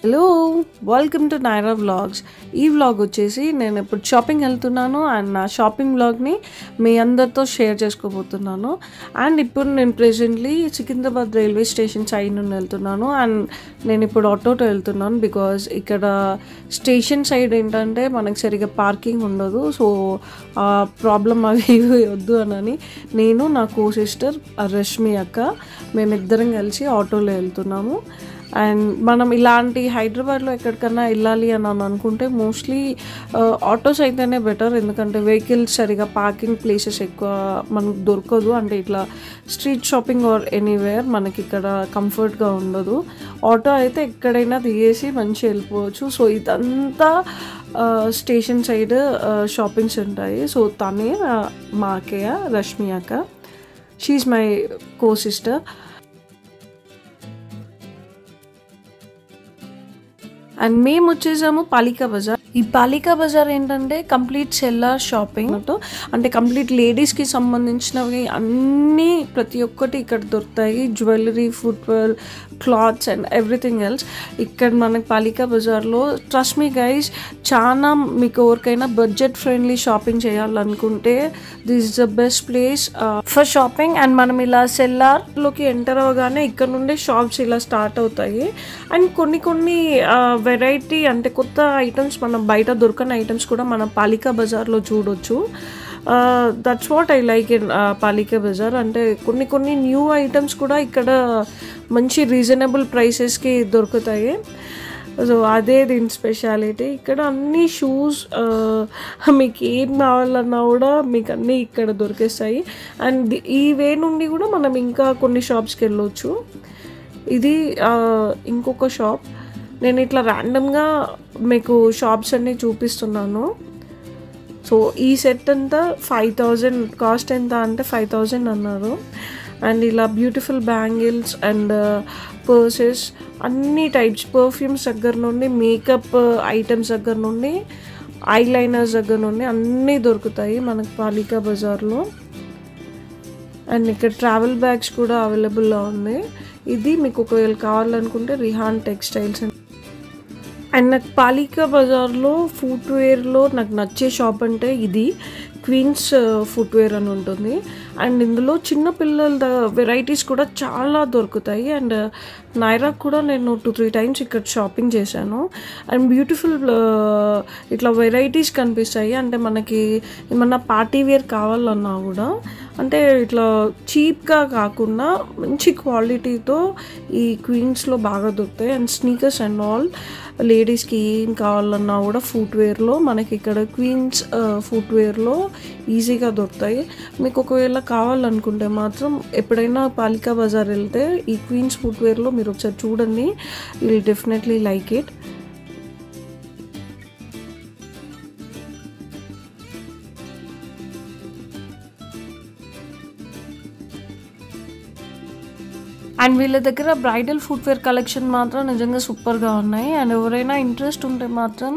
Hello, welcome to Naira vlogs. ఈ vlog వచ్చేసి నేను ఇప్పుడు షాపింగ్ వెళ్తున్నాను అండ్ నా షాపింగ్ వ్లాగ్ని మీ అందరితో షేర్ చేసుకోబోతున్నాను. అండ్ ఇప్పుడు నేను presently Secunderabad railway station side నుండి వెళ్తున్నాను అండ్ నేను ఇప్పుడు ఆటోతో వెళ్తున్నాను. బికాజ్ ఇక్కడ స్టేషన్ సైడ్ ఏంటంటే మనకి సరిగ్గా పార్కింగ్ ఉండదు. సో ప్రాబ్లం అవి వద్దు అని నేను నా కో సిస్టర్ రష్మి అక్క మేమిద్దరం కలిసి ఆటోలో వెళ్తున్నాము. అండ్ మనం ఇలాంటి హైదరాబాద్లో ఎక్కడికన్నా వెళ్ళాలి అని అనుకుంటే మోస్ట్లీ ఆటోస్ అయితేనే బెటర్. ఎందుకంటే వెహికల్స్ సరిగా పార్కింగ్ ప్లేసెస్ ఎక్కువ మనకు దొరకదు. అంటే ఇట్లా స్ట్రీట్ షాపింగ్ ఆర్ ఎనీవేర్ మనకి ఇక్కడ కంఫర్ట్గా ఉండదు. ఆటో అయితే ఎక్కడైనా దిగేసి మంచిగా వెళ్ళిపోవచ్చు. సో ఇదంతా స్టేషన్ సైడ్ షాపింగ్స్ ఉంటాయి. సో తనే మా అక్కయ్య రష్మి అక్క, she my co sister. And మేము వచ్చేసాము పాలికా బజార్. ఈ పాలికా బజార్ ఏంటంటే కంప్లీట్ సెల్లార్ షాపింగ్, అంటే కంప్లీట్ లేడీస్కి సంబంధించినవి అన్నీ ప్రతి ఒక్కటి ఇక్కడ దొరుకుతాయి. Jewellery, footwear, clothes and everything else ఇక్కడ మనకి పాలికా బజార్లో. ట్రస్ట్ మీ గైస్, చాలా మీకు ఎవరికైనా బడ్జెట్ ఫ్రెండ్లీ షాపింగ్ చేయాలనుకుంటే this is the best place for shopping. And మనం ఇలా సెల్లార్లోకి ఎంటర్ అవ్వగానే ఇక్కడ నుండే షాప్స్ ఇలా స్టార్ట్ అవుతాయి. అండ్ కొన్ని వెరైటీ అంటే కొత్త ఐటమ్స్, మనం బయట దొరకని ఐటమ్స్ కూడా మనం పాలికా బజార్లో చూడొచ్చు. That's what I like in Palika Bazaar. అంటే కొన్ని న్యూ ఐటమ్స్ కూడా ఇక్కడ మంచి రీజనబుల్ ప్రైసెస్కి దొరుకుతాయి. సో అదే దీని స్పెషాలిటీ. ఇక్కడ అన్ని షూస్ మీకు ఏం కావాలన్నా కూడా మీకు అన్నీ ఇక్కడ దొరికేస్తాయి. అండ్ ఈ వే నుండి కూడా మనం ఇంకా కొన్ని షాప్స్కి వెళ్ళొచ్చు. ఇది ఇంకొక షాప్. నేను ఇట్లా ర్యాండమ్గా మీకు షాప్స్ అన్నీ చూపిస్తున్నాను. సో ఈ సెట్ అంతా 5000 కాస్ట్. ఎంత అంటే 5000 అన్నారు. అండ్ ఇలా బ్యూటిఫుల్ బ్యాంగిల్స్ అండ్ పర్సెస్, అన్ని టైప్స్, పర్ఫ్యూమ్స్ దగ్గర నుండి మేకప్ ఐటమ్స్ దగ్గర నుండి ఐలైనర్స్ దగ్గర నుండి అన్నీ దొరుకుతాయి మనకు పాలికా బజార్లో. అండ్ ఇక్కడ ట్రావెల్ బ్యాగ్స్ కూడా అవైలబుల్లో ఉంది. ఇది మీకు ఒకవేళ కావాలనుకుంటే రిహాన్ టెక్స్టైల్స్. అండ్ నాకు పాలికా బజార్లో ఫుట్వేర్లో నాకు నచ్చే షాప్ అంటే ఇది క్వీన్స్ ఫుట్వేర్ అని ఉంటుంది. అండ్ ఇందులో చిన్నపిల్లల వెరైటీస్ కూడా చాలా దొరుకుతాయి. అండ్ నైరాకు కూడా నేను 2-3 టైమ్స్ ఇక్కడ షాపింగ్ చేశాను. అండ్ బ్యూటిఫుల్ ఇట్లా వెరైటీస్ కనిపిస్తాయి. అంటే మనకి ఏమన్నా పార్టీ వేర్ కావాలన్నా కూడా అంటే ఇట్లా చీప్గా కాకుండా మంచి క్వాలిటీతో ఈ క్వీన్స్లో బాగా దొరుకుతాయి. అండ్ స్నీకర్స్ అండ్ ఆల్ లేడీస్కి ఏం కావాలన్నా కూడా ఫుట్వేర్లో మనకి ఇక్కడ క్వీన్స్ ఫుట్వేర్లో ఈజీగా దొరుకుతాయి. మీకు ఒకవేళ కావాలనుకుంటే మాత్రం ఎప్పుడైనా పాలికా బజార్ వెళ్తే ఈ క్వీన్స్ ఫుట్వేర్లో మీరు ఒకసారి చూడండి. You will definitely like it. And వీళ్ళ దగ్గర బ్రైడల్ ఫుట్వేర్ కలెక్షన్ మాత్రం నిజంగా సూపర్గా ఉన్నాయి. అండ్ ఎవరైనా ఇంట్రెస్ట్ ఉంటే మాత్రం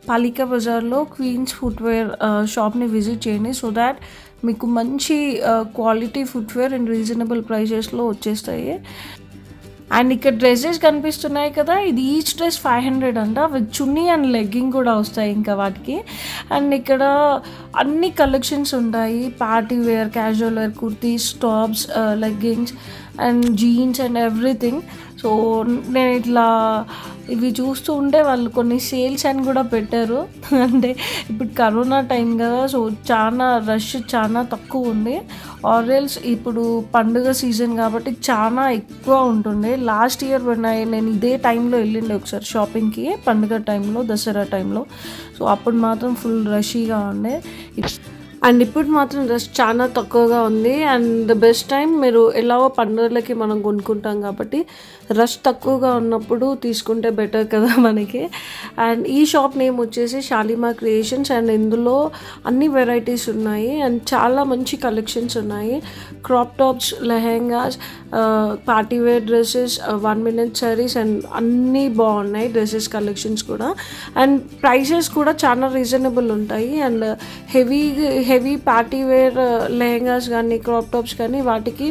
పాలికా బజార్లో క్వీన్స్ ఫుట్వేర్ షాప్ని విజిట్ చేయండి. సో దాట్ మీకు మంచి క్వాలిటీ ఫుట్వేర్ అండ్ రీజనబుల్ ప్రైసెస్లో వచ్చేస్తాయి. అండ్ ఇక్కడ డ్రెస్సెస్ కనిపిస్తున్నాయి కదా, ఇది ఈచ్ డ్రెస్ 500 అంట. విత్ చున్నీ అండ్ లెగ్గింగ్ కూడా వస్తాయి ఇంకా వాటికి. అండ్ ఇక్కడ అన్ని కలెక్షన్స్ ఉంటాయి. Party wear, casual wear, kurtis, tops, leggings and jeans and everything. So నేను ఇట్లా ఇవి చూస్తూ ఉంటే వాళ్ళు కొన్ని సేల్స్ అని కూడా పెట్టారు. అంటే ఇప్పుడు కరోనా టైం కదా, సో చాలా రష్ చాలా తక్కువ ఉంది. ఆర్ఎల్స్ ఇప్పుడు పండుగ సీజన్ కాబట్టి చాలా ఎక్కువ ఉంటుండే. లాస్ట్ ఇయర్ నేను ఇదే టైంలో వెళ్ళిండే ఒకసారి షాపింగ్కి, పండుగ టైంలో, దసరా టైంలో. సో అప్పుడు మాత్రం ఫుల్ రషీగా ఉండే. అండ్ ఇప్పుడు మాత్రం రష్ చాలా తక్కువగా ఉంది. అండ్ ద బెస్ట్ టైం, మీరు ఎలాగో పండుగలకి మనం కొనుక్కుంటాం కాబట్టి రష్ తక్కువగా ఉన్నప్పుడు తీసుకుంటే బెటర్ కదా మనకి. అండ్ ఈ షాప్ నేమ్ వచ్చేసి షాలిమా క్రియేషన్స్. అండ్ ఇందులో అన్ని వెరైటీస్ ఉన్నాయి అండ్ చాలా మంచి కలెక్షన్స్ ఉన్నాయి. Crop tops, lehengas, party wear dresses, 1 minute sarees and అన్నీ బాగున్నాయి డ్రెస్సెస్ కలెక్షన్స్ కూడా. అండ్ ప్రైసెస్ కూడా చాలా రీజనబుల్ ఉంటాయి. And heavy party wear lehengas కానీ క్రాప్ టాప్స్ కానీ వాటికి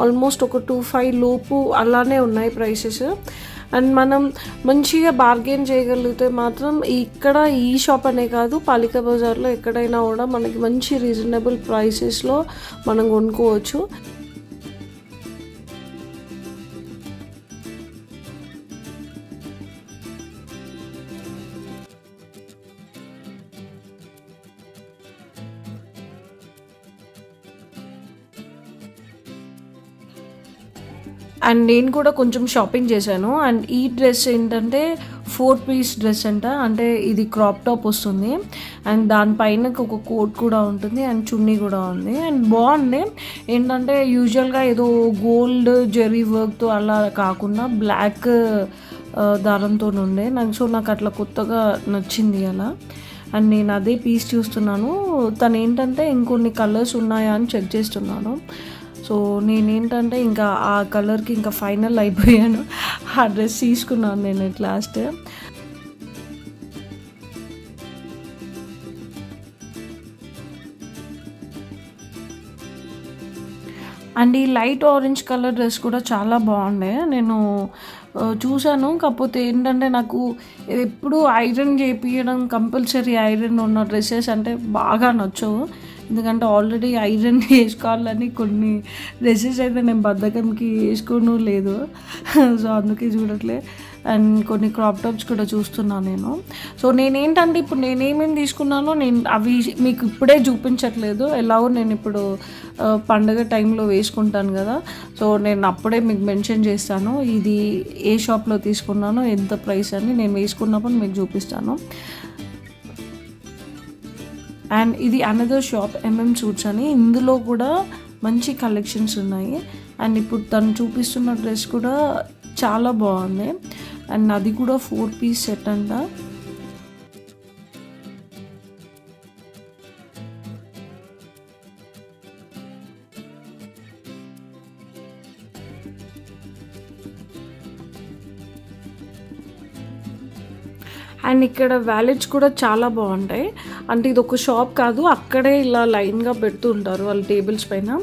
ఆల్మోస్ట్ ఒక 2,500 లోపు అలానే ఉన్నాయి ప్రైసెస్. అండ్ మనం మంచిగా బార్గెన్ చేయగలిగితే మాత్రం ఇక్కడ ఈ షాప్ అనే కాదు, పాలికా బజార్లో ఎక్కడైనా కూడా మనకి మంచి రీజనబుల్ ప్రైసెస్లో మనం కొనుక్కోవచ్చు. అండ్ నేను కూడా కొంచెం షాపింగ్ చేశాను. అండ్ ఈ డ్రెస్ ఏంటంటే 4 పీస్ డ్రెస్ అంట, అంటే ఇది క్రాప్ టాప్ వస్తుంది అండ్ దానిపైన ఒక కోట్ కూడా ఉంటుంది అండ్ చున్నీ కూడా ఉంది అండ్ బాగుంది. ఏంటంటే యూజువల్గా ఏదో గోల్డ్ జెరీ వర్క్తో అలా కాకుండా బ్లాక్ దారంతో ఉండే సో నాకు అట్లా కొత్తగా నచ్చింది అలా. అండ్ నేను అదే పీస్ చూస్తున్నాను. తను ఏంటంటే ఇంకొన్ని కలర్స్ ఉన్నాయా అని చెక్ చేస్తున్నాను. సో నేనేంటంటే ఇంకా ఆ కలర్కి ఇంకా ఫైనల్ అయిపోయాను. ఆ డ్రెస్ తీసుకున్నాను నేను ఎట్ లాస్ట్. అండ్ ఈ లైట్ ఆరెంజ్ కలర్ డ్రెస్ కూడా చాలా బాగుండే, నేను చూశాను. కాకపోతే ఏంటంటే నాకు ఎప్పుడు ఐరన్ చేయించడం, కంపల్సరీ ఐరన్ ఉన్న డ్రెస్సెస్ అంటే బాగా నచ్చవు. ఎందుకంటే ఆల్రెడీ ఐరన్ వేసుకోవాలని కొన్ని డ్రెస్సెస్ అయితే నేను బద్ధకంకి వేసుకోను లేదు, సో అందుకే చూడట్లే. అండ్ కొన్ని క్రాప్ టాప్స్ కూడా చూస్తున్నాను నేను. సో నేనేంటంటే ఇప్పుడు నేనేమేమి తీసుకున్నానో నేను అవి మీకు ఇప్పుడే చూపించట్లేదు. ఎలాగో నేను ఇప్పుడు పండగ టైంలో వేసుకుంటాను కదా, సో నేను అప్పుడే మీకు మెన్షన్ చేస్తాను ఇది ఏ షాప్లో తీసుకున్నానో ఎంత ప్రైస్ అని. నేను వేసుకున్నప్పుడు మీకు చూపిస్తాను. అండ్ ఇది అనదర్ షాప్ సూట్స్ అని, ఇందులో కూడా మంచి కలెక్షన్స్ ఉన్నాయి. అండ్ ఇప్పుడు తను చూపిస్తున్న డ్రెస్ కూడా చాలా బాగుంది అండ్ అది కూడా 4 పీస్ సెట్ అంట. అండ్ ఇక్కడ వ్యాలెట్స్ కూడా చాలా బాగుంటాయి. అంటే ఇది ఒక షాప్ కాదు, అక్కడే ఇలా లైన్గా పెడుతూ ఉంటారు వాళ్ళ టేబుల్స్ పైన.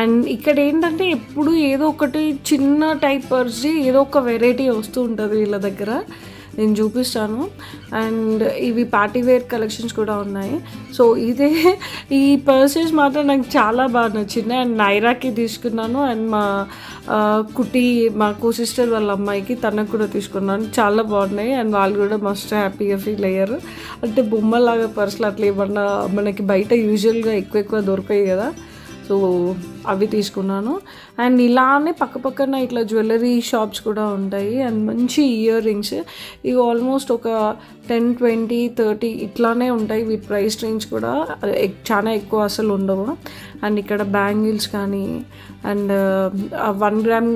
అండ్ ఇక్కడ ఏంటంటే ఎప్పుడు ఏదో ఒకటి చిన్న టైప్ పర్స్ది ఏదో ఒక వెరైటీ వస్తూ ఉంటుంది వీళ్ళ దగ్గర, నేను చూపిస్తాను. అండ్ ఇవి పార్టీ వేర్ కలెక్షన్స్ కూడా ఉన్నాయి. సో ఈ పర్సెస్ మాత్రం నాకు చాలా బాగా నచ్చింది. అండ్ నైరాకి తీసుకున్నాను అండ్ మా కుట్టి మా సిస్టర్ వాళ్ళ అమ్మాయికి తనకు కూడా తీసుకున్నాను. చాలా బాగున్నాయి అండ్ వాళ్ళు కూడా మస్తు హ్యాపీగా ఫీల్ అయ్యారు. అంటే బొమ్మలాగా పర్సులు అట్లా ఏమన్నా మనకి బయట యూజువల్గా ఎక్కువ దొరికాయి కదా, సో అవి తీసుకున్నాను. అండ్ ఇలానే పక్కన ఇట్లా జ్యువెలరీ షాప్స్ కూడా ఉంటాయి అండ్ మంచి ఇయర్ రింగ్స్. ఇవి ఆల్మోస్ట్ ఒక 10, 20, 30 ఇట్లానే ఉంటాయి. వీటి ప్రైస్ రేంజ్ కూడా చాలా ఎక్కువ అసలు ఉండవు. అండ్ ఇక్కడ బ్యాంగిల్స్ కానీ అండ్ 1 గ్రామ్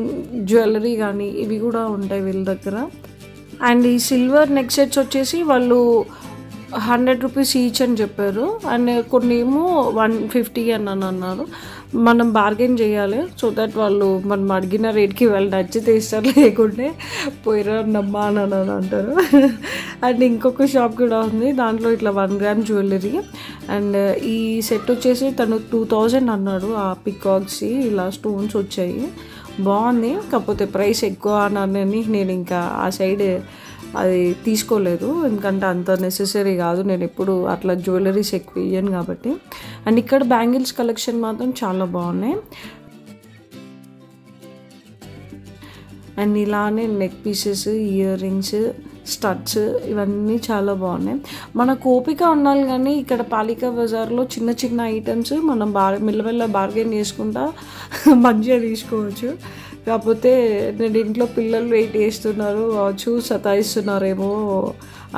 జ్యువెలరీ కానీ ఇవి కూడా ఉంటాయి వీళ్ళ దగ్గర. అండ్ ఈ సిల్వర్ నెక్ సెట్స్ వచ్చేసి వాళ్ళు 100 రూపీస్ ఈచ్ అని చెప్పారు అండ్ కొన్ని ఏమో 150 అని అన్నారు. మనం బార్గెన్ చేయాలి సో దట్ వాళ్ళు మనం అడిగిన రేట్కి వాళ్ళు నచ్చితే ఇస్తారు, లేకుంటే పోయిరా నమ్మా అని అంటారు. అండ్ ఇంకొక షాప్ కూడా ఉంది, దాంట్లో ఇట్లా 1 గ్రామ్ జ్యువెలరీ అండ్ ఈ సెట్ వచ్చేసి తను 2000 అన్నాడు. ఆ పికాక్స్ ఇలా స్టోన్స్ వచ్చాయి, బాగుంది. కాకపోతే ప్రైస్ ఎక్కువ అని నేను ఇంకా ఆ సైడ్ అది తీసుకోలేదు, ఎందుకంటే అంత నెసెసరీ కాదు. నేను ఎప్పుడు అట్లా జ్యువెలరీస్ ఎక్కువ ఇయ్యను కాబట్టి. అండ్ ఇక్కడ బ్యాంగిల్స్ కలెక్షన్ మాత్రం చాలా బాగున్నాయి. అండ్ ఇలానే neck pieces, ear rings, studs ఇవన్నీ చాలా బాగున్నాయి. మనకు ఓపిక ఉండాలి కానీ ఇక్కడ పాలికా బజార్లో చిన్న ఐటమ్స్ మనం మెల్లమెల్ల బార్గెన్ చేసుకుంటా మంచిగా తీసుకోవచ్చు. కాకపోతే నేను ఇంట్లో పిల్లలు వెయిట్ చేస్తున్నారు కావచ్చు, సతాయిస్తున్నారేమో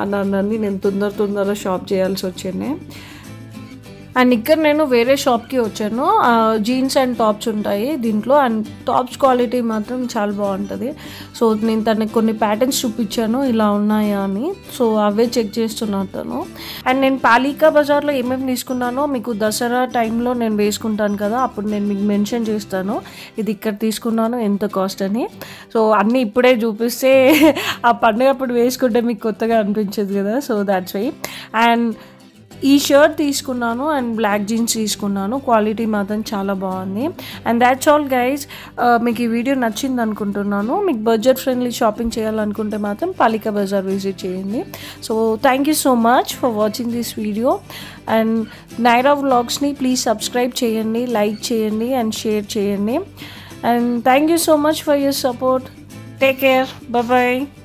అన్నీ నేను తొందర షాప్ చేయాల్సి వచ్చింది. అండ్ ఇక్కడ నేను వేరే షాప్కి వచ్చాను. జీన్స్ అండ్ టాప్స్ ఉంటాయి దీంట్లో అండ్ టాప్స్ క్వాలిటీ మాత్రం చాలా బాగుంటుంది. సో నేను తనకి కొన్ని ప్యాటర్న్స్ చూపించాను ఇలా ఉన్నాయా అని, సో అవే చెక్ చేస్తున్నాను తను. అండ్ నేను పాలికా బజార్లో ఏమేమి తీసుకున్నానో మీకు దసరా టైంలో నేను వేసుకుంటాను కదా, అప్పుడు నేను మీకు మెన్షన్ చేస్తాను ఇది ఇక్కడ తీసుకున్నాను ఎంత కాస్ట్ అని. సో అన్నీ ఇప్పుడే చూపిస్తే ఆ పండుగ అప్పుడు వేసుకుంటే మీకు కొత్తగా అనిపించదు కదా, సో దాట్స్ వై. అండ్ ఈ షర్ట్ తీసుకున్నాను అండ్ బ్లాక్ జీన్స్ తీసుకున్నాను. క్వాలిటీ మాత్రం చాలా బాగుంది. And that's all guys. మీకు ఈ వీడియో నచ్చింది అనుకుంటున్నాను. మీకు బడ్జెట్ ఫ్రెండ్లీ షాపింగ్ చేయాలనుకుంటే మాత్రం పాలికా బజార్ విజిట్ చేయండి. So thank you so much for watching this video. And Naira వ్లాగ్స్ని ప్లీజ్ సబ్స్క్రైబ్ చేయండి, లైక్ చేయండి అండ్ షేర్ చేయండి. And thank you so much for your support. Take care. Bye bye.